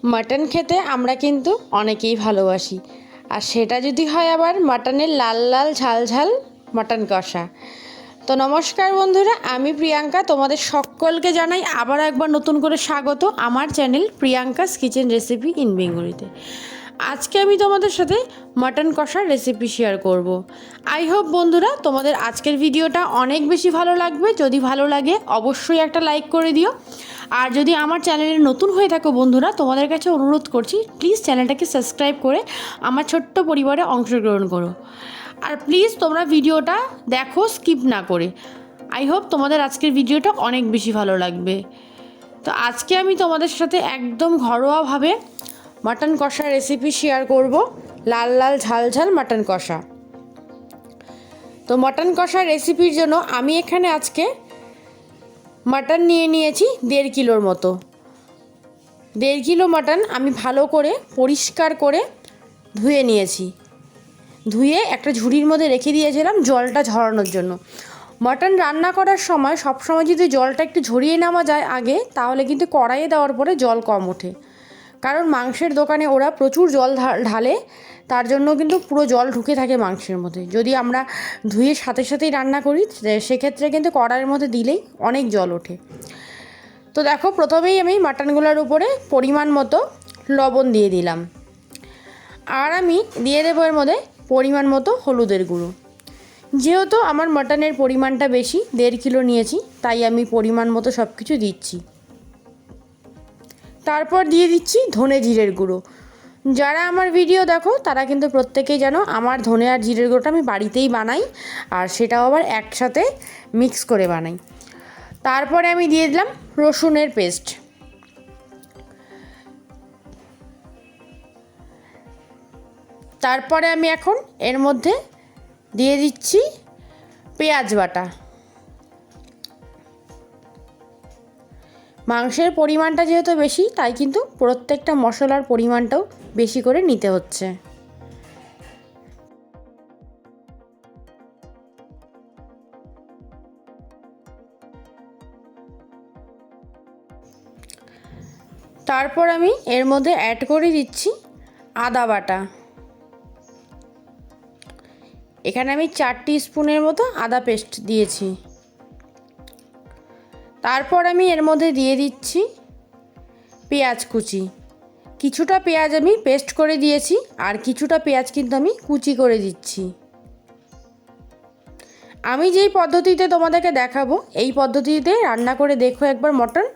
Mutton খেতে আমরা কিন্তু অনেকেই ভালোবাসি, আর সেটা যদি হয় আবার মাটনের লাল লাল ঝাল ঝাল মাটন কষা। তো নমস্কার বন্ধুরা, আমি প্রিয়াঙ্কা, তোমাদের সকলকে জানাই আবার একবার নতুন করে স্বাগত আমার channel Priyanka's kitchen recipe in বেঙ্গলিতে। আজকে আমি তোমাদের সাথে মাটন কষার রেসিপি শেয়ার করব। আই হোপ বন্ধুরা তোমাদের আজকের ভিডিওটা অনেক বেশি ভালো লাগবে। যদি ভালো লাগে অবশ্যই একটা লাইক করে দিও, আর যদি আমার চ্যানেলে নতুন হয়ে থাকো বন্ধুরা, তোমাদের কাছে অনুরোধ করছি প্লিজ চ্যানেলটাকে সাবস্ক্রাইব করে আমার ছোট্ট পরিবারে অংশগ্রহণ করো। আর প্লিজ তোমরা ভিডিওটা দেখো স্কিপ না করে। আই হোপ তোমাদের আজকের ভিডিওটা অনেক বেশি ভালো লাগবে। তো আজকে আমি তোমাদের সাথে একদম ঘরোয়াভাবে মাটন কষা রেসিপি শেয়ার করব, লাল লাল ঝাল ঝাল মাটন কষা। তো মাটন কষা রেসিপির জন্য আমি এখানে আজকে মাটন নিয়ে নিয়েছি 1.5 কিলোর মতো। 1.5 কিলো মাটন আমি ভালো করে পরিষ্কার করে ধুয়ে নিয়েছি। ধুয়ে একটা ঝুড়ির মধ্যে রেখে দিয়েছিলাম জলটা ঝরানোর জন্য। মাটন রান্না করার সময় সবসময় যদি জলটা একটু ঝরিয়ে নেওয়া যায় আগে, তাহলে কিন্তু কড়াইয়ে দেওয়ার পরে জল কম ওঠে। কারণ মাংসের দোকানে ওরা প্রচুর জল ঢালে, তার জন্য কিন্তু পুরো জল ঢুকে থাকে মাংসের মধ্যে। যদি আমরা ধুয়ে সাথে সাথেই রান্না করি সেক্ষেত্রে কিন্তু কড়াইয়ের মধ্যে দিলেই অনেক জল ওঠে। তো দেখো, প্রথমেই আমি মাটনগুলোর উপরে পরিমাণ মতো লবণ দিয়ে দিলাম, আর আমি দিয়ে দেবো এর মধ্যে পরিমাণ মতো হলুদের গুঁড়ো। যেহেতু আমার মাটনের পরিমাণটা বেশি, 1.5 কিলো নিয়েছি, তাই আমি পরিমাণ মতো সব কিছু দিচ্ছি। তারপর দিয়ে দিচ্ছি ধনে জিরের গুঁড়ো। যারা আমার ভিডিও দেখো তারা কিন্তু প্রত্যেকেই জানো আমার ধনে আর জিরের গুঁড়োটা আমি বাড়িতেই বানাই, আর সেটাও আবার একসাথে মিক্স করে বানাই। তারপরে আমি দিয়ে দিলাম রসুনের পেস্ট। তারপরে আমি এখন এর মধ্যে দিয়ে দিচ্ছি পেঁয়াজ বাটা। মাংসের পরিমাণটা যেহেতু বেশি, তাই কিন্তু প্রত্যেকটা মশলার পরিমাণটাও বেশি করে নিতে হচ্ছে। তারপর আমি এর মধ্যে অ্যাড করে দিচ্ছি আদা বাটা। এখানে আমি 4 টিস্পুনের মতো আদা পেস্ট দিয়েছি। তারপর আমি এর মধ্যে দিয়ে দিচ্ছি পেঁয়াজ কুচি। কিছুটা পেঁয়াজ আমি পেস্ট করে দিয়েছি, আর কিছুটা পেঁয়াজ কিন্তু আমি কুচি করে দিচ্ছি। আমি যেই পদ্ধতিতে তোমাদেরকে দেখাবো এই পদ্ধতিতে রান্না করে দেখো একবার মটন,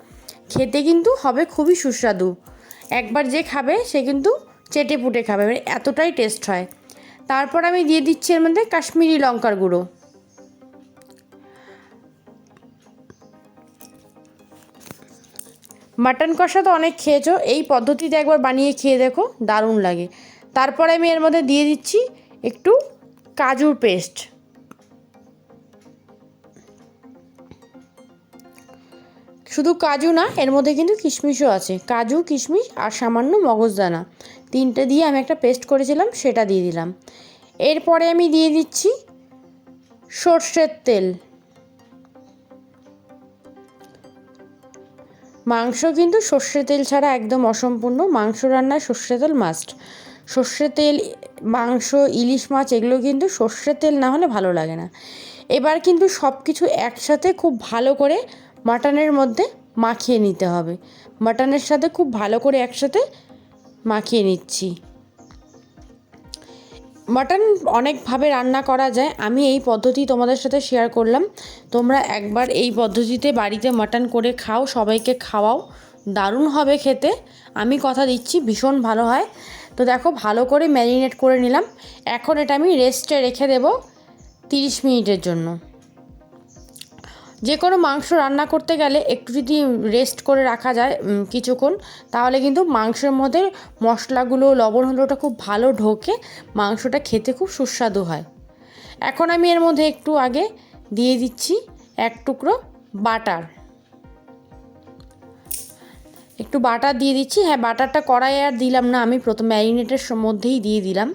খেতে কিন্তু হবে খুবই সুস্বাদু। একবার যে খাবে সে কিন্তু চেটে পুটে খাবে, এতটাই টেস্ট হয়। তারপর আমি দিয়ে দিচ্ছি এর মধ্যে কাশ্মীরি লঙ্কার গুঁড়ো। মাটন কষা তো অনেক খেয়েছো, এই পদ্ধতিতে একবার বানিয়ে খেয়ে দেখো, দারুণ লাগে। তারপরে আমি এর মধ্যে দিয়ে দিচ্ছি একটু কাজুর পেস্ট। শুধু কাজু না, এর মধ্যে কিন্তু কিশমিশও আছে। কাজু, কিশমিশ আর সামান্য মগজদানা, 3টে দিয়ে আমি একটা পেস্ট করেছিলাম, সেটা দিয়ে দিলাম। এরপরে আমি দিয়ে দিচ্ছি সর্ষের তেল। মাংস কিন্তু সর্ষের তেল ছাড়া একদম অসম্পূর্ণ। মাংস রান্নায় সর্ষের তেল মাস্ট। সর্ষের তেল, মাংস, ইলিশ মাছ এগুলো কিন্তু সর্ষের তেল না হলে ভালো লাগে না। এবার কিন্তু সব কিছু একসাথে খুব ভালো করে মাটনের মধ্যে মাখিয়ে নিতে হবে। মাটনের সাথে খুব ভালো করে একসাথে মাখিয়ে নিচ্ছি। মাটন অনেকভাবে রান্না করা যায়, আমি এই পদ্ধতি তোমাদের সাথে শেয়ার করলাম। তোমরা একবার এই পদ্ধতিতে বাড়িতে মাটন করে খাও, সবাইকে খাওয়াও, দারুণ হবে খেতে। আমি কথা দিচ্ছি ভীষণ ভালো হয়। তো দেখো, ভালো করে ম্যারিনেট করে নিলাম। এখন এটা আমি রেস্টে রেখে দেব 30 মিনিটের জন্য। যে কোনো মাংস রান্না করতে গেলে একটু যদি রেস্ট করে রাখা যায় কিছুক্ষণ, তাহলে কিন্তু মাংসের মধ্যে মশলাগুলো, লবণ হলুদটা খুব ভালো ঢোকে, মাংসটা খেতে খুব সুস্বাদু হয়। এখন আমি এর মধ্যে একটু আগে দিয়ে দিচ্ছি 1 টুকরো বাটার। একটু বাটার দিয়ে দিচ্ছি। হ্যাঁ, বাটারটা কড়াইয়ে আর দিলাম না, আমি প্রথম ম্যারিনেটের মধ্যেই দিয়ে দিলাম।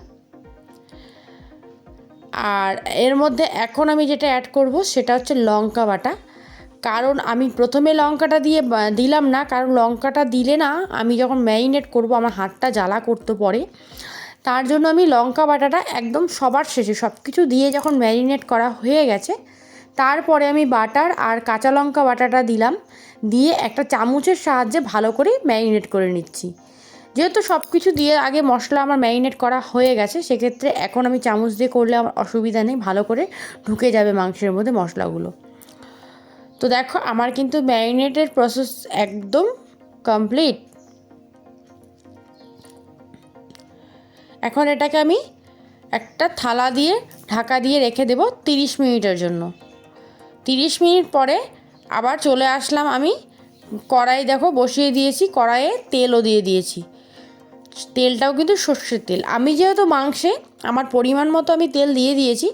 আর এর মধ্যে এখন আমি যেটা অ্যাড করব সেটা হচ্ছে লঙ্কা বাটা। কারণ আমি প্রথমে লঙ্কাটা দিলাম না, কারণ লঙ্কাটা দিলে না আমি যখন ম্যারিনেট করব আমার হাতটা জ্বালা করতে পড়ে। তার জন্য আমি লঙ্কা বাটাটা একদম সবার শেষে সব কিছু দিয়ে যখন ম্যারিনেট করা হয়ে গেছে তারপরে আমি বাটার আর কাঁচা লঙ্কা বাটাটা দিলাম, দিয়ে একটা চামচের সাহায্যে ভালো করে ম্যারিনেট করে নিচ্ছি। যেহেতু সব কিছু দিয়ে আগে মশলা আমার ম্যারিনেট করা হয়ে গেছে, সেক্ষেত্রে এখন আমি চামচ দিয়ে করলে আমার অসুবিধা নেই, ভালো করে ঢুকে যাবে মাংসের মধ্যে মশলাগুলো। তো দেখো আমার কিন্তু ম্যারিনেটের প্রসেস একদম কমপ্লিট। এখন এটাকে আমি একটা থালা দিয়ে ঢাকা দিয়ে রেখে দেব 30 মিনিটের জন্য। 30 মিনিট পরে আবার চলে আসলাম আমি। কড়াই দেখো বসিয়ে দিয়েছি, কড়াইয়ে তেলও দিয়ে দিয়েছি। তেলটাও কিন্তু সর্ষের তেল। আমি যেহেতু মাংসে আমার পরিমাণ মতো আমি তেল দিয়ে দিয়েছি,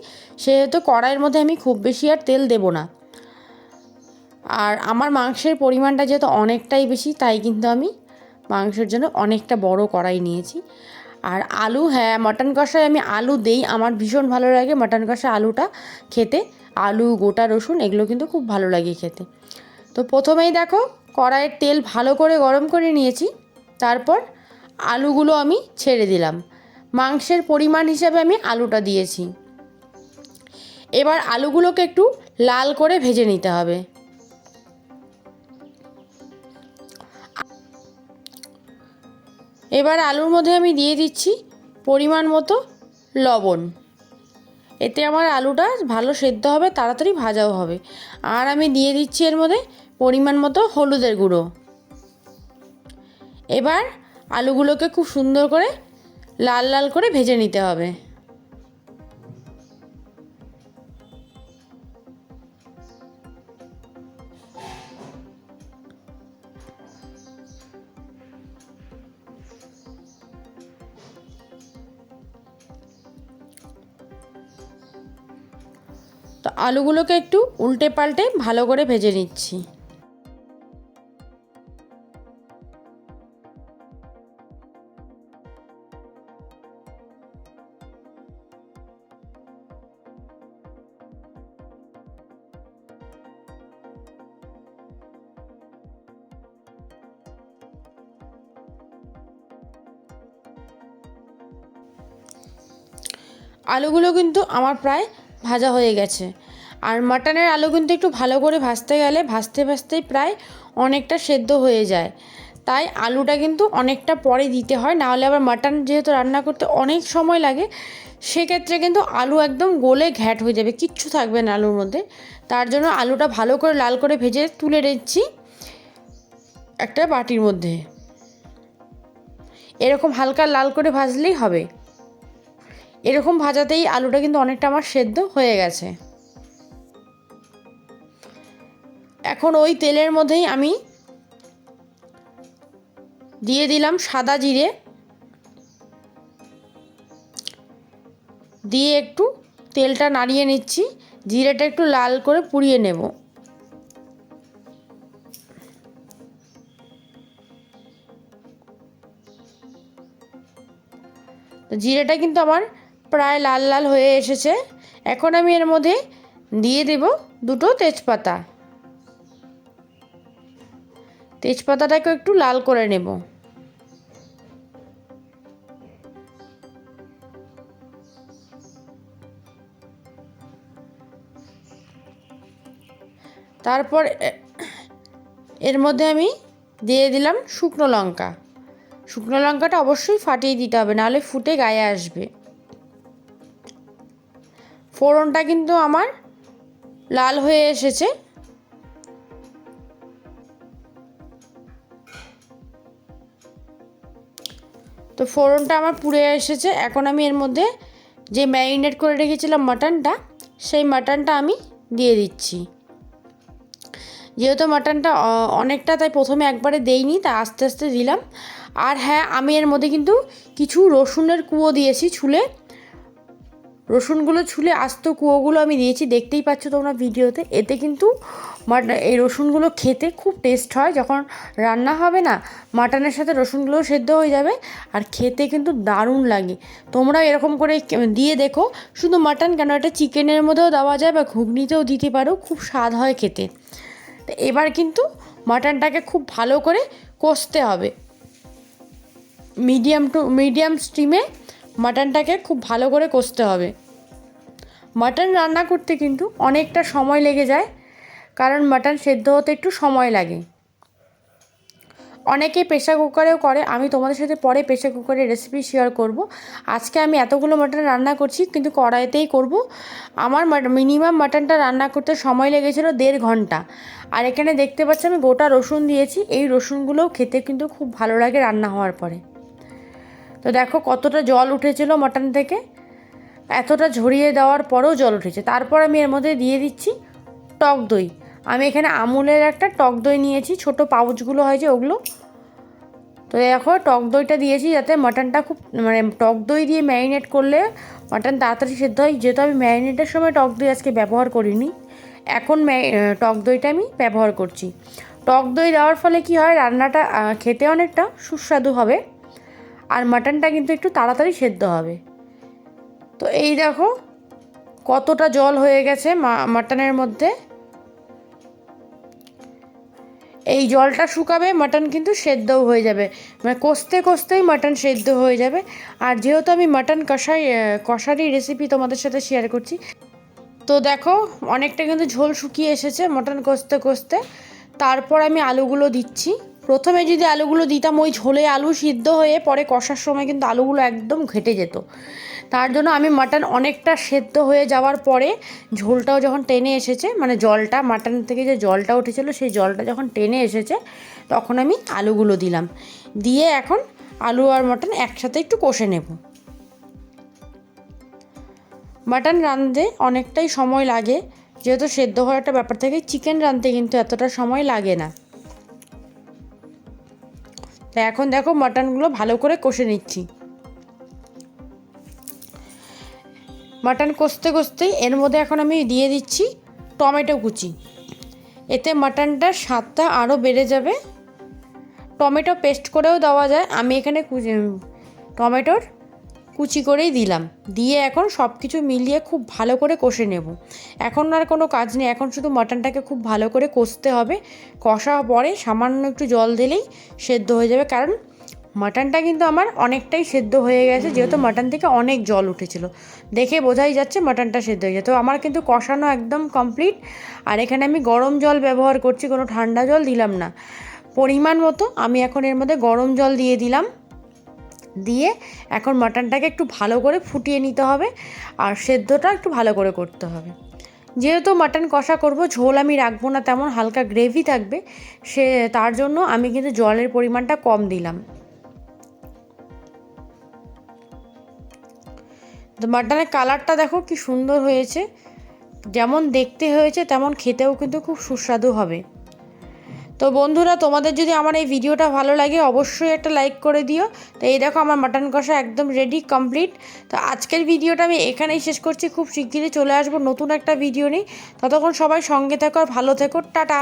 সেহেতু কড়াইয়ের মধ্যে আমি খুব বেশি আর তেল দেব না। আর আমার মাংসের পরিমাণটা যেহেতু অনেকটাই বেশি, তাই কিন্তু আমি মাংসের জন্য অনেকটা বড় কড়াই নিয়েছি। আর আলু, হ্যাঁ মাটন কষায় আমি আলু দেই, আমার ভীষণ ভালো লাগে মাটন কষা আলুটা খেতে। আলু, গোটা রসুন এগুলো কিন্তু খুব ভালো লাগে খেতে। তো প্রথমেই দেখো কড়াইয়ের তেল ভালো করে গরম করে নিয়েছি, তারপর আলুগুলো আমি ছেড়ে দিলাম। মাংসের পরিমাণ হিসাবে আমি আলুটা দিয়েছি। এবার আলুগুলোকে একটু লাল করে ভেজে নিতে হবে। এবার আলুর মধ্যে আমি দিয়ে দিচ্ছি পরিমাণ মতো লবণ। এতে আমার আলুটা ভালো সেদ্ধ হবে, তাড়াতাড়ি ভাজাও হবে। আর আমি দিয়ে দিচ্ছি এর মধ্যে পরিমাণ মতো হলুদের গুঁড়ো। এবার আলুগুলোকে খুব সুন্দর করে লাল লাল করে ভেজে নিতে হবে। তো আলুগুলোকে একটু উল্টে পাল্টে ভালো করে ভেজে নিচ্ছি। আলুগুলো কিন্তু আমার প্রায় ভাজা হয়ে গেছে। আর মাটনের আলু কিন্তু একটু ভালো করে ভাজতে গেলে ভাজতে ভাজতেই প্রায় অনেকটা সেদ্ধ হয়ে যায়, তাই আলুটা কিন্তু অনেকটা পরে দিতে হয়, নাহলে আবার মাটন যেহেতু রান্না করতে অনেক সময় লাগে, সেক্ষেত্রে কিন্তু আলু একদম গলে ঘ্যাট হয়ে যাবে, কিচ্ছু থাকবে না আলুর মধ্যে। তার জন্য আলুটা ভালো করে লাল করে ভেজে তুলে নিচ্ছি একটা বাটির মধ্যে। এরকম হালকা লাল করে ভাজলেই হবে। এরকম ভাজাতেই আলুটা কিন্তু অনেকটা আমার সেদ্ধ হয়ে গেছে। এখন ওই তেলের মধ্যেই আমি দিয়ে দিলাম সাদা জিরে, দিয়ে একটু তেলটা নাড়িয়ে নিচ্ছি। জিরেটা একটু লাল করে পুড়িয়ে নেব। তো জিরেটা কিন্তু আমার প্রায় লাল লাল হয়ে এসেছে। এখন আমি এর মধ্যে দিয়ে দেব দুটো তেজপাতা। তেজপাতাটাকে একটু লাল করে নেব। তারপর এর মধ্যে আমি দিয়ে দিলাম শুকনো লঙ্কা। শুকনো লঙ্কাটা অবশ্যই ফাটিয়ে দিতে হবে, নাহলে ফুটে গায়ে আসবে। ফোড়নটা কিন্তু আমার লাল হয়ে এসেছে। তো ফোড়নটা আমার পুড়ে এসেছে। এখন আমি এর মধ্যে যে ম্যারিনেট করে রেখেছিলাম মাটনটা, সেই মাটনটা আমি দিয়ে দিচ্ছি। যেহেতু মাটনটা অনেকটা, তাই প্রথমে একবারে দেইনি, তাই আস্তে আস্তে দিলাম। আর হ্যাঁ, আমি এর মধ্যে কিন্তু কিছু রসুনের কুঁয়ো দিয়েছি ছুলে। রসুনগুলো ছুলে আস্ত কুঁয়োগুলো আমি দিয়েছি, দেখতেই পাচ্ছ তোমরা ভিডিওতে। এতে কিন্তু এই রসুনগুলো খেতে খুব টেস্ট হয়। যখন রান্না হবে না, মাটনের সাথে রসুনগুলো সেদ্ধ হয়ে যাবে, আর খেতে কিন্তু দারুণ লাগে। তোমরা এরকম করে দিয়ে দেখো। শুধু মাটন কেন, এটা চিকেনের মধ্যেও দেওয়া যায় বা ঘুগনিতেও দিতে পারো, খুব স্বাদ হয় খেতে। তো এবার কিন্তু মাটনটাকে খুব ভালো করে কষতে হবে, মিডিয়াম স্টিমে মাটনটাকে খুব ভালো করে কষতে হবে। মাটন রান্না করতে কিন্তু অনেকটা সময় লেগে যায়, কারণ মাটন সেদ্ধ হতে একটু সময় লাগে। অনেকে প্রেশার কুকারেও করে, আমি তোমাদের সাথে পরে প্রেশার কুকারের রেসিপি শেয়ার করব। আজকে আমি এতগুলো মাটন রান্না করছি কিন্তু কড়াইতেই করব। আমার মিনিমাম মাটনটা রান্না করতে সময় লেগেছিলো 1.5 ঘন্টা। আর এখানে দেখতে পাচ্ছি আমি গোটা রসুন দিয়েছি, এই রসুনগুলোও খেতে কিন্তু খুব ভালো লাগে রান্না হওয়ার পরে। তো দেখো কতটা জল উঠেছিল মাটন থেকে, এতটা ঝরিয়ে দেওয়ার পরেও জল উঠেছে। তারপর আমি এর মধ্যে দিয়ে দিচ্ছি টক দই। আমি এখানে আমুলের একটা টক দই নিয়েছি, ছোট পাউচগুলো হয় যে ওগুলো। তো দেখো টক দইটা দিয়েছি যাতে মাটনটা খুব টক দই দিয়ে ম্যারিনেট করলে মাটন তাড়াতাড়ি সেদ্ধ হয়। যেহেতু আমি ম্যারিনেটের সময় টক দই আজকে ব্যবহার করিনি, এখন টক দইটা আমি ব্যবহার করছি। টক দই দেওয়ার ফলে কি হয়, রান্নাটা খেতে অনেকটা সুস্বাদু হবে আর মাটনটা কিন্তু একটু তাড়াতাড়ি সেদ্ধ হবে। তো এই দেখো কতটা জল হয়ে গেছে মাটনের মধ্যে। এই জলটা শুকাবে, মাটন কিন্তু সেদ্ধও হয়ে যাবে, কষতে কষতেই মাটন সেদ্ধ হয়ে যাবে। আর যেহেতু আমি মাটন কষারই রেসিপি তোমাদের সাথে শেয়ার করছি, তো দেখো অনেকটা কিন্তু ঝোল শুকিয়ে এসেছে মাটন কষতে কষতে। তারপর আমি আলুগুলো দিচ্ছি। প্রথমে যদি আলুগুলো দিতাম ওই ঝোলে আলু সিদ্ধ হয়ে পরে কষার সময় কিন্তু আলুগুলো একদম ঘেটে যেত। তার জন্য আমি মাটন অনেকটা সেদ্ধ হয়ে যাওয়ার পরে ঝোলটাও যখন টেনে এসেছে, জলটা মাটন থেকে যে জলটা উঠেছিল সেই জলটা যখন টেনে এসেছে তখন আমি আলুগুলো দিলাম। দিয়ে এখন আলু আর মাটন একসাথে একটু কষে নেব। মাটন রাঁধতে অনেকটাই সময় লাগে, যেহেতু সেদ্ধ হওয়ার একটা ব্যাপার থাকে। চিকেন রাঁধতে কিন্তু এতটা সময় লাগে না। তো এখন দেখো মাটনগুলো ভালো করে কষে নিচ্ছি। মাটন কষতে কষতেই এর মধ্যে এখন আমি দিয়ে দিচ্ছি টমেটো কুচি। এতে মাটনটার স্বাদটা আরও বেড়ে যাবে। টমেটো পেস্ট করেও দেওয়া যায়, আমি এখানে টমেটোর কুচি করেই দিলাম। দিয়ে এখন সব কিছু মিলিয়ে খুব ভালো করে কষে নেব। এখন আর কোনো কাজ নেই, এখন শুধু মাটনটাকে খুব ভালো করে কষতে হবে। কষা পরে সামান্য একটু জল দিলেই সেদ্ধ হয়ে যাবে, কারণ মাটনটা কিন্তু আমার অনেকটাই সেদ্ধ হয়ে গেছে, যেহেতু মাটন থেকে অনেক জল উঠেছিল। দেখে বোঝাই যাচ্ছে মাটনটা সেদ্ধ হয়ে যায়। তো আমার কিন্তু কষানো একদম কমপ্লিট। আর এখানে আমি গরম জল ব্যবহার করছি, কোনো ঠান্ডা জল দিলাম না। পরিমাণ মতো আমি এখন এর মধ্যে গরম জল দিয়ে দিলাম। দিয়ে এখন মাটনটাকে একটু ভালো করে ফুটিয়ে নিতে হবে আর সেদ্ধটা একটু ভালো করে করতে হবে। যেহেতু মাটন কষা করব, ঝোল আমি রাখবো না, তেমন হালকা গ্রেভি থাকবে, তার জন্য আমি কিন্তু জলের পরিমাণটা কম দিলাম। তো মাটনের কালারটা দেখো কি সুন্দর হয়েছে, যেমন দেখতে হয়েছে তেমন খেতেও কিন্তু খুব সুস্বাদু হবে। তো বন্ধুরা, তোমাদের যদি আমার এই ভিডিওটা ভালো লাগে অবশ্যই একটা লাইক করে দিও। তো এই দেখো আমার মাটন কষা একদম রেডি, কমপ্লিট। তো আজকের ভিডিওটা আমি এখানেই শেষ করছি। খুব শিগগিরই চলে আসবো নতুন একটা ভিডিও নিয়ে। ততক্ষণ সবাই সঙ্গে থেকো আর ভালো থেকো। টাটা।